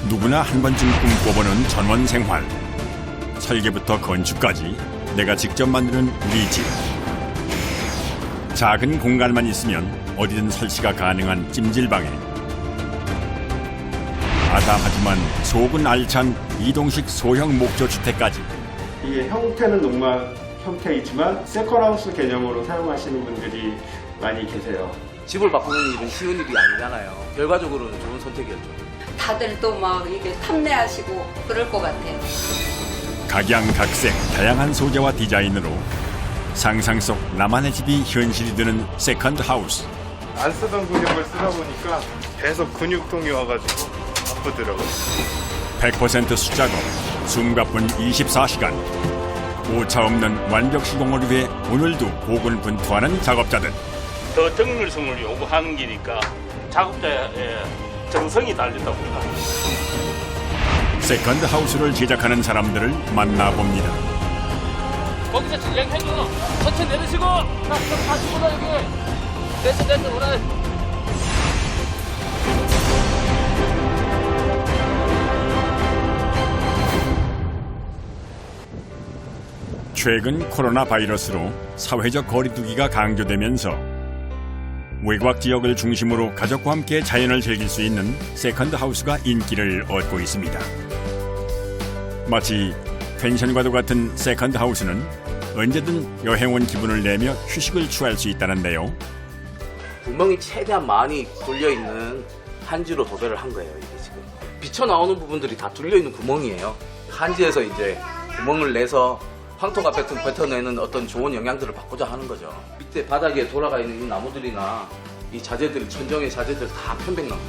누구나 한 번쯤 꿈꿔보는 전원 생활. 설계부터 건축까지 내가 직접 만드는 우리 집. 작은 공간만 있으면 어디든 설치가 가능한 찜질방에 아담하지만 속은 알찬 이동식 소형 목조주택까지. 이게 형태는 농막 형태이지만 세컨하우스 개념으로 사용하시는 분들이 많이 계세요. 집을 바꾸는 일은 쉬운 일이 아니잖아요. 결과적으로는 좋은 선택이었죠. 다들 또 막 이게 탐내하시고 그럴 것 같아요. 각양각색 다양한 소재와 디자인으로 상상 속 나만의 집이 현실이 되는 세컨드 하우스. 안 쓰던 근육을 쓰다 보니까 계속 근육통이 와가지고 아프더라고요. 100% 수작업, 숨가쁜 24시간. 오차없는 완벽 시공을 위해 오늘도 고군분투하는 작업자들. 더 정밀성을 요구하는 기니까 작업자의 정성이 달렸다고 봅니다. 세컨드 하우스를 제작하는 사람들을 만나봅니다. 거기서 진행해줘. 천천히 내리시고. 자, 다시 오라 여기. 됐어 오라. 최근 코로나 바이러스로 사회적 거리두기가 강조되면서 외곽 지역을 중심으로 가족과 함께 자연을 즐길 수 있는 세컨드 하우스가 인기를 얻고 있습니다. 마치 펜션과도 같은 세컨드 하우스는 언제든 여행 온 기분을 내며 휴식을 취할 수 있다는데요. 구멍이 최대한 많이 뚫려 있는 한지로 도배를 한 거예요. 이게 지금 비쳐 나오는 부분들이 다 뚫려 있는 구멍이에요. 한지에서 이제 구멍을 내서 황토가 뱉어내는 어떤 좋은 영향들을 받고자 하는 거죠. 밑에 바닥에 돌아가 있는 이 나무들이나 이 자재들, 천정의 자재들 다 편백나무.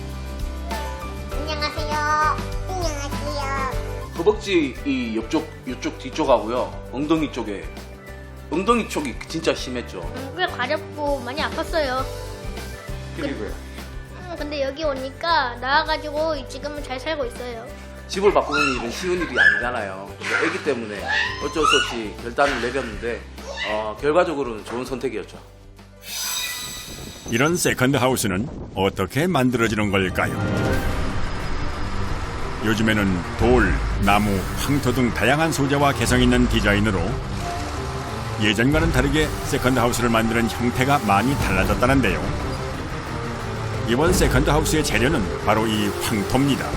안녕하세요. 안녕하세요. 허벅지 이 이쪽 뒤쪽하고요. 엉덩이 쪽에. 엉덩이 쪽이 진짜 심했죠. 꽤 가렵고 많이 아팠어요. 그리고요. 근데 여기 오니까 나와가지고 지금은 잘 살고 있어요. 집을 바꾸는 일은 쉬운 일이 아니잖아요. 애기 때문에 어쩔 수 없이 결단을 내렸는데 결과적으로는 좋은 선택이었죠. 이런 세컨드 하우스는 어떻게 만들어지는 걸까요? 요즘에는 돌, 나무, 황토 등 다양한 소재와 개성 있는 디자인으로 예전과는 다르게 세컨드 하우스를 만드는 형태가 많이 달라졌다는데요. 이번 세컨드 하우스의 재료는 바로 이 황토입니다.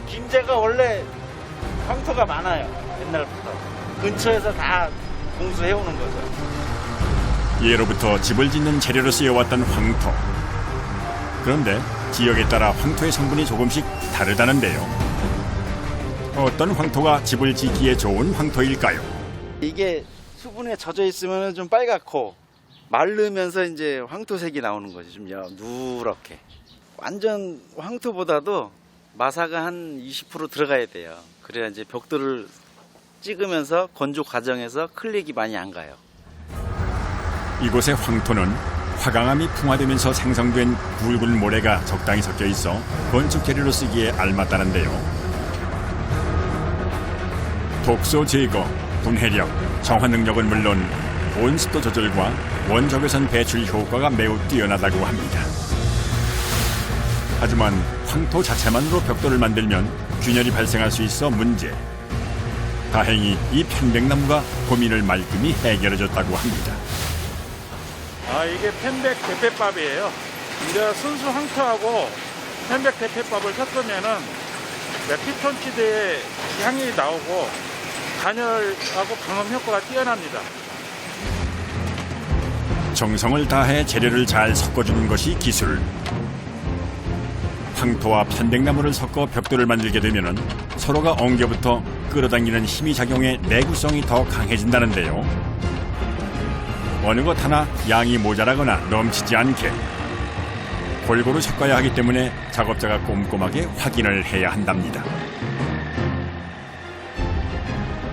김제가 원래 황토가 많아요. 옛날부터. 근처에서 다 공수해오는 거죠. 예로부터 집을 짓는 재료로 쓰여왔던 황토. 그런데 지역에 따라 황토의 성분이 조금씩 다르다는데요. 어떤 황토가 집을 짓기에 좋은 황토일까요? 이게 수분에 젖어 있으면 좀 빨갛고 마르면서 이제 황토색이 나오는 거죠. 좀 누렇게. 완전 황토보다도 마사가 한 20% 들어가야 돼요. 그래야 이제 벽돌을 찍으면서 건조 과정에서 클릭이 많이 안 가요. 이곳의 황토는 화강암이 풍화되면서 생성된 굵은 모래가 적당히 섞여 있어 건축 재료로 쓰기에 알맞다는데요. 독소 제거, 분해력, 정화 능력은 물론 온습도 조절과 원적외선 배출 효과가 매우 뛰어나다고 합니다. 하지만 황토 자체만으로 벽돌을 만들면 균열이 발생할 수 있어 문제. 다행히 이 편백나무가 고민을 말끔히 해결해줬다고 합니다. 이게 편백 대패밥이에요. 이제 순수 황토하고 편백 대패밥을 섞으면은 맥피톤치드의 향이 나오고 간열하고 방음 효과가 뛰어납니다. 정성을 다해 재료를 잘 섞어주는 것이 기술. 황토와 편백나무를 섞어 벽돌을 만들게 되면 서로가 엉겨붙어 끌어당기는 힘이 작용해 내구성이 더 강해진다는데요. 어느 것 하나 양이 모자라거나 넘치지 않게 골고루 섞어야 하기 때문에 작업자가 꼼꼼하게 확인을 해야 한답니다.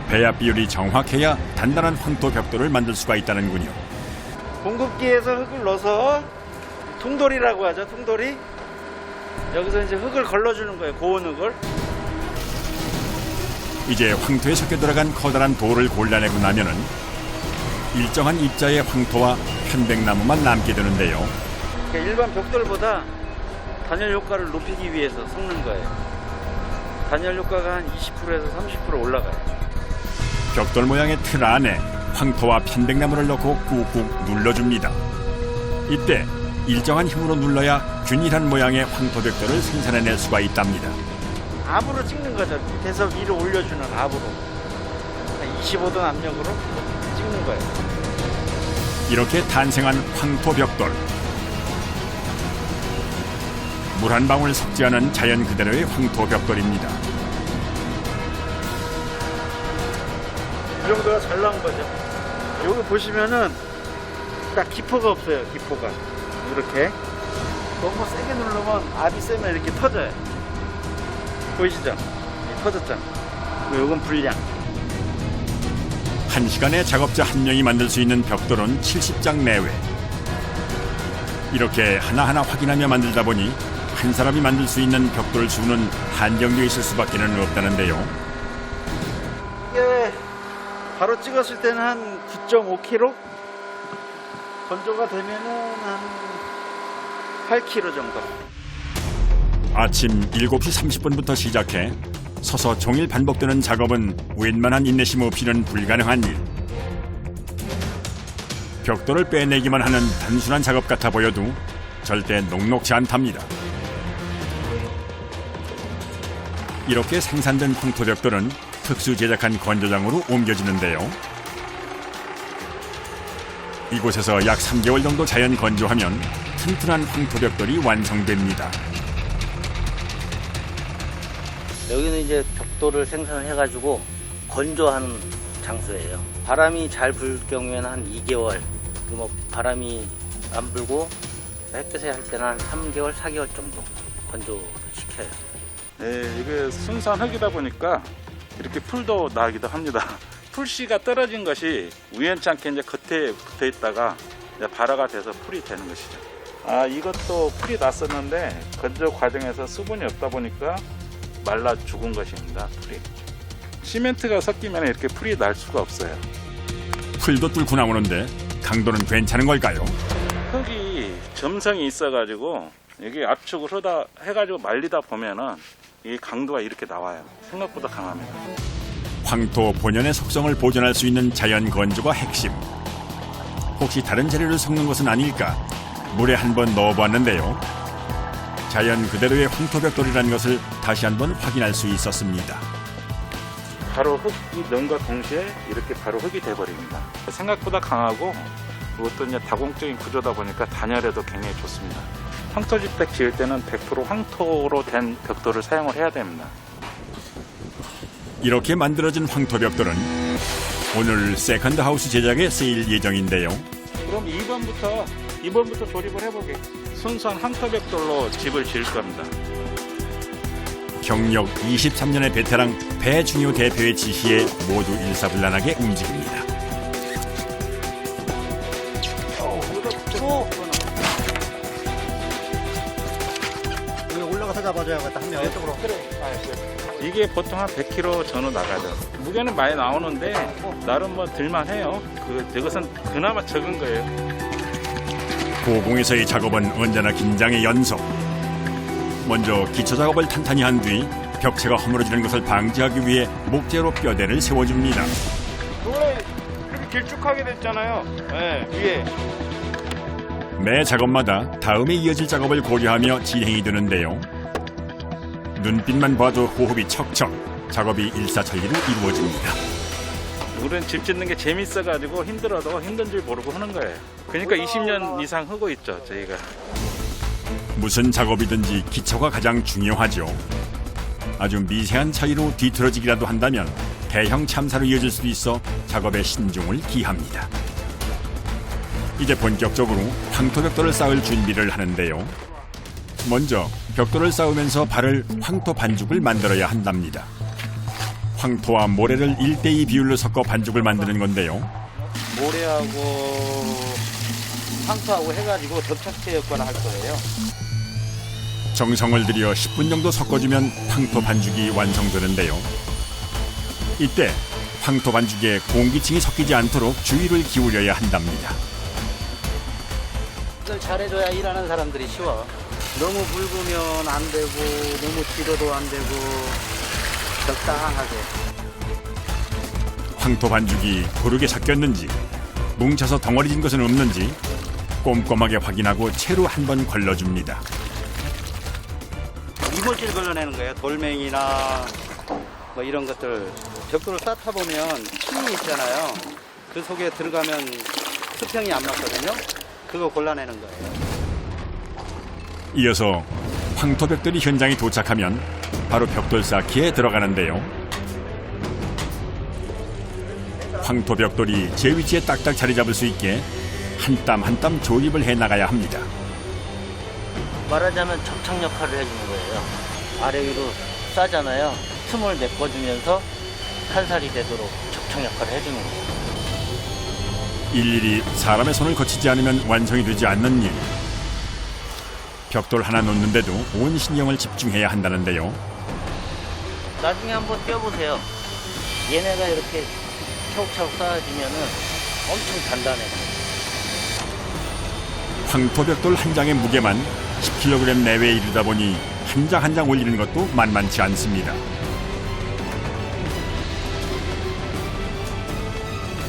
배합 비율이 정확해야 단단한 황토 벽돌을 만들 수가 있다는군요. 공급기에서 흙을 넣어서 통돌이라고 하죠. 통돌이. 여기서 이제 흙을 걸러주는 거예요. 고운 흙을. 이제 황토에 섞여 들어간 커다란 돌을 골라내고 나면은 일정한 입자의 황토와 편백나무만 남게 되는데요. 그러니까 일반 벽돌보다 단열 효과를 높이기 위해서 섞는 거예요. 단열 효과가 한 20%에서 30% 올라가요. 벽돌 모양의 틀 안에 황토와 편백나무를 넣고 꾹꾹 눌러줍니다. 이때 일정한 힘으로 눌러야 균일한 모양의 황토벽돌을 생산해낼 수가 있답니다. 압으로 찍는 거죠. 밑에서 위로 올려주는 압으로. 25도 압력으로 찍는 거예요. 이렇게 탄생한 황토벽돌. 물 한 방울 섞지 않은 자연 그대로의 황토벽돌입니다. 이 정도가 잘 나온 거죠. 여기 보시면은 딱 기포가 없어요. 기포가 이렇게 너무 세게 누르면 압이 세면 이렇게 터져요. 보이시죠? 터졌죠. 요건 불량. 1시간에 작업자 1명이 만들 수 있는 벽돌은 70장 내외. 이렇게 하나하나 확인하며 만들다 보니 한 사람이 만들 수 있는 벽돌 수는 한정되어 있을 수밖에 없다는데요. 이게 바로 찍었을 때는 한 9.5kg? 건조가 되면은 한 8kg 정도. 아침 7시 30분부터 시작해 서서 종일 반복되는 작업은 웬만한 인내심 없이는 불가능한 일. 벽돌을 빼내기만 하는 단순한 작업 같아 보여도 절대 녹록지 않답니다. 이렇게 생산된 황토벽돌은 특수 제작한 건조장으로 옮겨지는데요. 이곳에서 약 3개월 정도 자연 건조하면 튼튼한 황토벽돌이 완성됩니다. 여기는 이제 벽돌을 생산을 해가지고 건조하는 장소예요. 바람이 잘 불 경우에는 한 2개월, 뭐 바람이 안 불고 햇볕에 할 때는 한 3개월, 4개월 정도 건조를 시켜요. 네, 이게 순수한 흙이다 보니까 이렇게 풀도 나기도 합니다. 풀씨가 떨어진 것이 우연찮게 이제 겉에 붙어 있다가 이제 발화가 돼서 풀이 되는 것이죠. 이것도 풀이 났었는데 건조 과정에서 수분이 없다 보니까 말라 죽은 것입니다. 풀이. 시멘트가 섞이면 이렇게 풀이 날 수가 없어요. 풀도 뚫고 나오는데 강도는 괜찮은 걸까요? 흙이 점성이 있어가지고 여기 압축을 하다 해가지고 말리다 보면은 이 강도가 이렇게 나와요. 생각보다 강합니다. 황토 본연의 속성을 보존할 수 있는 자연 건조가 핵심. 혹시 다른 재료를 섞는 것은 아닐까 물에 한번 넣어보았는데요. 자연 그대로의 황토벽돌이라는 것을 다시 한번 확인할 수 있었습니다. 바로 흙이 넣은과 동시에 이렇게 바로 흙이 돼버립니다. 생각보다 강하고 이것도 이제 다공적인 구조다 보니까 단열에도 굉장히 좋습니다. 황토주택 지을 때는 100% 황토로 된 벽돌을 사용을 해야 됩니다. 이렇게 만들어진 황토벽돌은 오늘 세컨드 하우스 제작에 쓰일 예정인데요. 그럼 2번부터 조립을 해보게. 순수한 황토벽돌로 집을 지을 겁니다. 경력 23년의 베테랑 배준효 대표의 지시에 모두 일사불란하게 움직입니다. 올라가서 잡아줘야겠다. 한 명 이쪽으로. 이게 보통 한 100kg 전후 나가죠. 무게는 많이 나오는데 나름 뭐 들만해요. 이것은 그나마 적은 거예요. 고공에서의 작업은 언제나 긴장의 연속. 먼저 기초 작업을 탄탄히 한 뒤 벽체가 허물어지는 것을 방지하기 위해 목재로 뼈대를 세워줍니다. 노래 이렇게 길쭉하게 됐잖아요. 네, 위에. 매 작업마다 다음에 이어질 작업을 고려하며 진행이 되는데요. 눈빛만 봐도 호흡이 척척, 작업이 일사천리로 이루어집니다. 우리는 집 짓는 게 재밌어가지고 힘들어도 힘든 줄 모르고 하는 거예요. 그러니까 20년 이상 하고 있죠, 저희가. 무슨 작업이든지 기초가 가장 중요하죠. 아주 미세한 차이로 뒤틀어지기라도 한다면 대형 참사로 이어질 수도 있어 작업에 신중을 기합니다. 이제 본격적으로 황토벽돌을 쌓을 준비를 하는데요. 먼저 벽돌을 쌓으면서 바를 황토 반죽을 만들어야 한답니다. 황토와 모래를 1:2 비율로 섞어 반죽을 만드는 건데요. 모래하고 황토하고 해가지고 접착제 역할을 할 거예요. 정성을 들여 10분 정도 섞어주면 황토 반죽이 완성되는데요. 이때 황토 반죽에 공기층이 섞이지 않도록 주의를 기울여야 한답니다. 이걸 잘해줘야 일하는 사람들이 쉬워. 너무 묽으면 안 되고 너무 길어도 안 되고 적당하게. 황토 반죽이 고르게 섞였는지 뭉쳐서 덩어리진 것은 없는지 꼼꼼하게 확인하고 채로 한 번 걸러줍니다. 이물질 걸러내는 거예요. 돌멩이나 뭐 이런 것들. 벽돌을 쌓다 보면 힘이 있잖아요. 그 속에 들어가면 수평이 안 맞거든요. 그거 골라내는 거예요. 이어서 황토 벽돌이 현장에 도착하면 바로 벽돌 쌓기에 들어가는데요. 황토 벽돌이 제 위치에 딱딱 자리 잡을 수 있게 한 땀 한 땀 조립을 해 나가야 합니다. 말하자면 접착 역할을 해주는 거예요. 아래 위로 싸잖아요. 틈을 메꿔주면서 탄살이 되도록 접착 역할을 해주는 거예요. 일일이 사람의 손을 거치지 않으면 완성이 되지 않는 일. 벽돌 하나 놓는데도 온 신경을 집중해야 한다는데요. 나중에 한번 띄워보세요. 얘네가 이렇게 차곡차곡 쌓아지면은 엄청 단단해요. 황토 벽돌 한 장의 무게만 10kg 내외에 이르다 보니 한 장 한 장 올리는 것도 만만치 않습니다.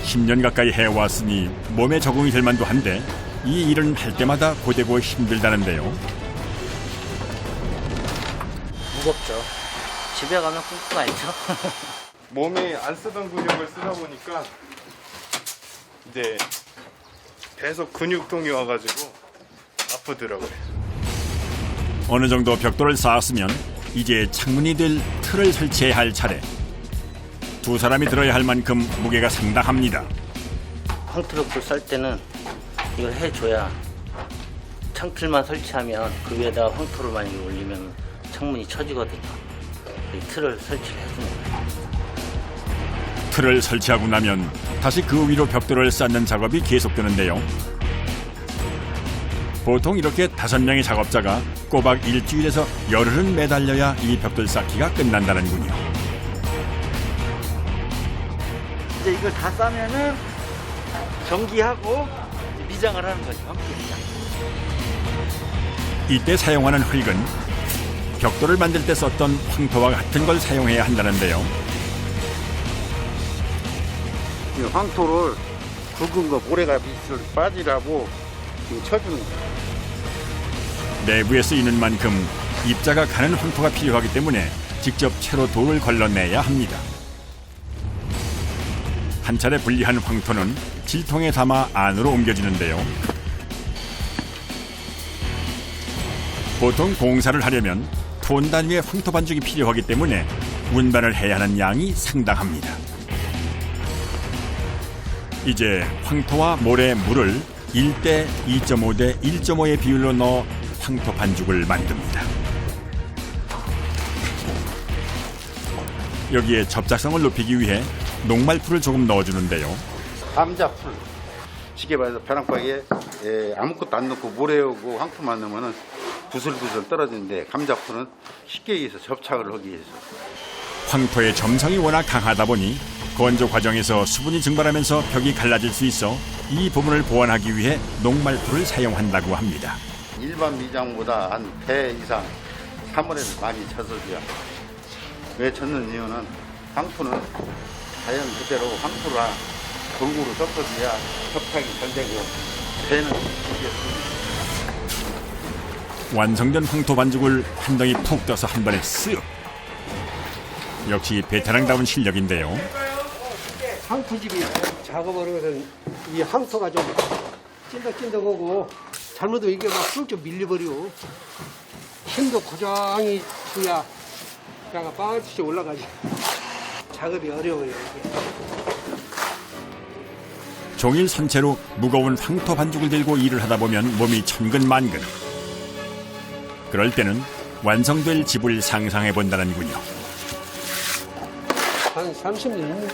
10년 가까이 해왔으니 몸에 적응이 될 만도 한데 이 일은 할 때마다 고되고 힘들다는데요. 무겁죠. 집에 가면 끙끙 앓죠. 몸에 안 쓰던 근육을 쓰다 보니까 이제 계속 근육통이 와가지고 아프더라고요. 어느 정도 벽돌을 쌓았으면 이제 창문이 될 틀을 설치해야 할 차례. 두 사람이 들어야 할 만큼 무게가 상당합니다. 황토벽돌 쌀 때는 이걸 해줘야 창틀만 설치하면 그 위에다가 황토를 많이 올리면 창문이 처지거든요. 이 틀을 설치를 해주는 거예요. 틀을 설치하고 나면 다시 그 위로 벽돌을 쌓는 작업이 계속되는데요. 보통 이렇게 5명의 작업자가 꼬박 일주일에서 열흘은 매달려야 이 벽돌 쌓기가 끝난다는군요. 이제 이걸 다 싸면은 정기하고 미장을 하는 거죠. 황토 미장. 이때 사용하는 흙은 벽돌을 만들 때 썼던 황토와 같은 걸 사용해야 한다는데요. 이 황토를 굵은 거 모래가 밑을 빠지라고 지금 쳐주는 거예요. 내부에 쓰이는 만큼 입자가 가는 황토가 필요하기 때문에 직접 채로 돌을 걸러내야 합니다. 한 차례 분리한 황토는 질통에 담아 안으로 옮겨지는데요. 보통 공사를 하려면 톤 단위의 황토 반죽이 필요하기 때문에 운반을 해야 하는 양이 상당합니다. 이제 황토와 모래, 물을 1대 2.5대 1.5의 비율로 넣어 황토 반죽을 만듭니다. 여기에 접착성을 높이기 위해 녹말풀을 조금 넣어주는데요. 감자풀. 쉽게 말해서 벼랑박이에 아무것도 안 넣고 모래하고 황토만 넣으면 부슬부슬 떨어지는데 감자풀은 쉽게 해서 접착을 하기 위해서. 황토의 점성이 워낙 강하다 보니 건조 과정에서 수분이 증발하면서 벽이 갈라질 수 있어 이 부분을 보완하기 위해 녹말풀을 사용한다고 합니다. 일반 미장보다 한 배 이상 사물에는 많이 젖어줘요. 왜 젖는 이유는 황토는 자연 그대로 황토를 골고루 섞어줘야 접착이 잘 되고 배는 이게 완성된 황토 반죽을 한 덩이 푹 떠서 한 번에 쓱. 역시 베테랑다운 실력인데요. 황토집이 작업을 해서 이 황토가 좀 찐득찐득하고 잘못하면 이게 막 쑥쭉 밀려버려. 힘도 고정히 줘야 그냥 빵듯이 올라가지. 작업이 어려워요. 이게. 종일 선체로 무거운 황토 반죽을 들고 일을 하다 보면 몸이 천근만근. 그럴 때는 완성될 집을 상상해 본다는군요. 한 30년 있는데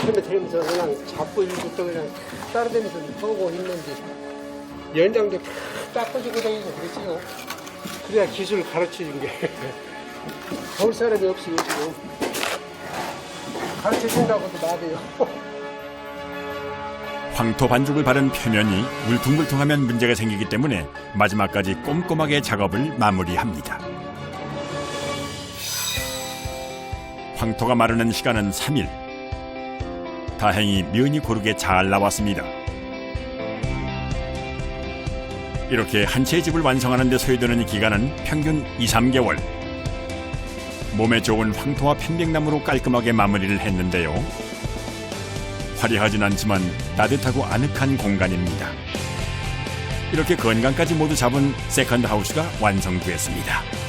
헤매면서 그냥 잡고 일부터 그냥 따라다니면서 하고 있는데 연장도 딱 꽂고 다니고 그랬지요. 그래야 기술을 가르쳐준 게 볼 사람이 없이 지금 가르쳐준다고도 나대요. 황토 반죽을 바른 표면이 울퉁불퉁하면 문제가 생기기 때문에 마지막까지 꼼꼼하게 작업을 마무리합니다. 황토가 마르는 시간은 3일. 다행히 면이 고르게 잘 나왔습니다. 이렇게 한 채의 집을 완성하는 데 소요되는 기간은 평균 2-3개월. 몸에 좋은 황토와 편백나무로 깔끔하게 마무리를 했는데요. 화려하진 않지만 따뜻하고 아늑한 공간입니다. 이렇게 건강까지 모두 잡은 세컨드 하우스가 완성되었습니다.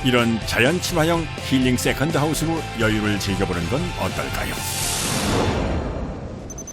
이런 자연 친화형 힐링 세컨드 하우스로 여유를 즐겨보는 건 어떨까요?